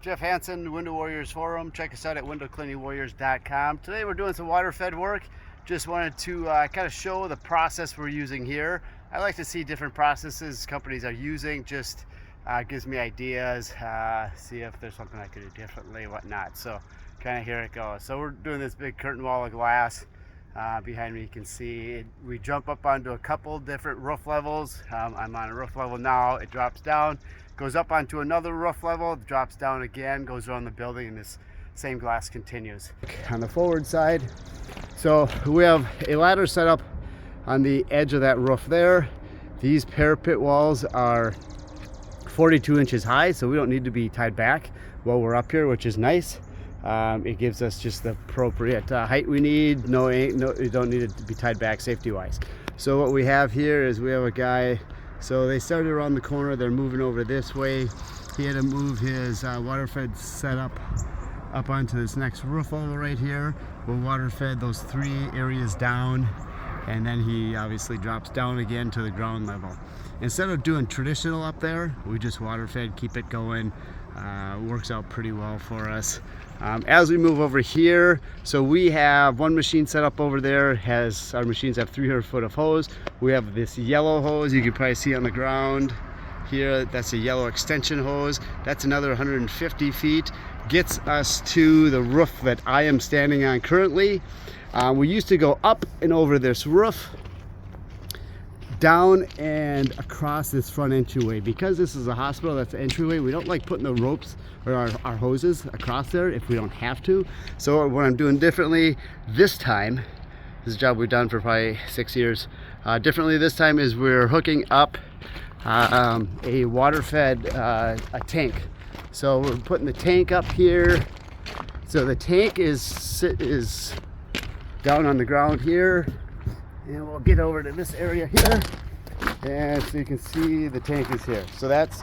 Jeff Hansen, Window Warriors Forum. Check us out at windowcleaningwarriors.com. Today we're doing some water-fed work. Just wanted to kind of show the process we're using here. I like to see different processes companies are using. Just gives me ideas, see if there's something I could do differently, whatnot. So kind of here it goes. So we're doing this big curtain wall of glass. Behind me you can see we jump up onto a couple different roof levels. I'm on a roof level now. It drops down, goes up onto another roof level, drops down again, goes around the building, and this same glass continues. On the forward side, so we have a ladder set up on the edge of that roof there. These parapet walls are 42 inches high, so we don't need to be tied back while we're up here, which is nice. It gives us just the appropriate height we need. No, you don't need it to be tied back safety wise. So what we have here is we have a guy, so they started around the corner, they're moving over this way. He had to move his water fed setup up onto this next roof level right here. We'll water fed those 3 areas down, and then he obviously drops down again to the ground level. Instead of doing traditional up there, we just water fed, keep it going. Works out pretty well for us. As we move over here, so we have one machine set up over there. Our machines have 300 foot of hose. We have this yellow hose you can probably see on the ground here. That's a yellow extension hose. That's another 150 feet. Gets us to the roof that I am standing on currently. We used to go up and over this roof, down and across this front entryway. Because this is a hospital, that's the entryway, we don't like putting the ropes or our hoses across there if we don't have to. So what I'm doing differently this time, this is a job we've done for probably 6 years, differently this time is we're hooking up a water fed a tank. So we're putting the tank up here. So the tank is down on the ground here. And we'll get over to this area here, and so you can see the tank is here. So that's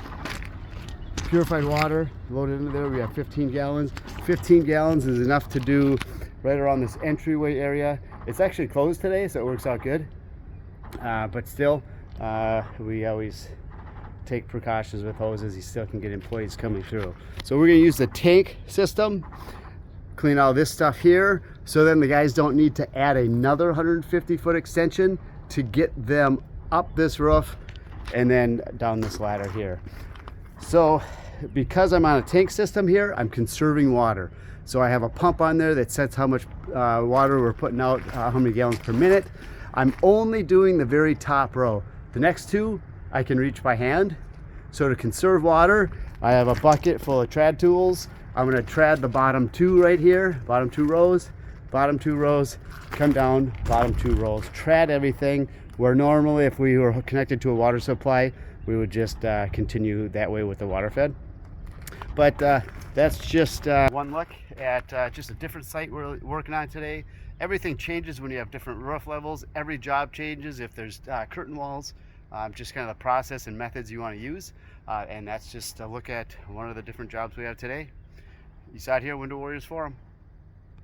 purified water loaded into there. We have 15 gallons. 15 gallons is enough to do right around this entryway area. It's actually closed today, so it works out good. But still, we always take precautions with hoses. You still can get employees coming through. So we're going to use the tank system, clean all this stuff here, so then the guys don't need to add another 150 foot extension to get them up this roof and then down this ladder here. So because I'm on a tank system here, I'm conserving water. So I have a pump on there that sets how much water we're putting out, how many gallons per minute. I'm only doing the very top row. The next 2 I can reach by hand. So to conserve water, I have a bucket full of trad tools. I'm going to trad the bottom 2 right here, bottom 2 rows, come down, bottom 2 rows, trad everything, where normally if we were connected to a water supply, we would just continue that way with the water fed. But that's just one look at just a different site we're working on today. Everything changes when you have different roof levels. Every job changes if there's curtain walls. Just kind of the process and methods you want to use. And that's just a look at one of the different jobs we have today. You sat here, Window Warriors Forum.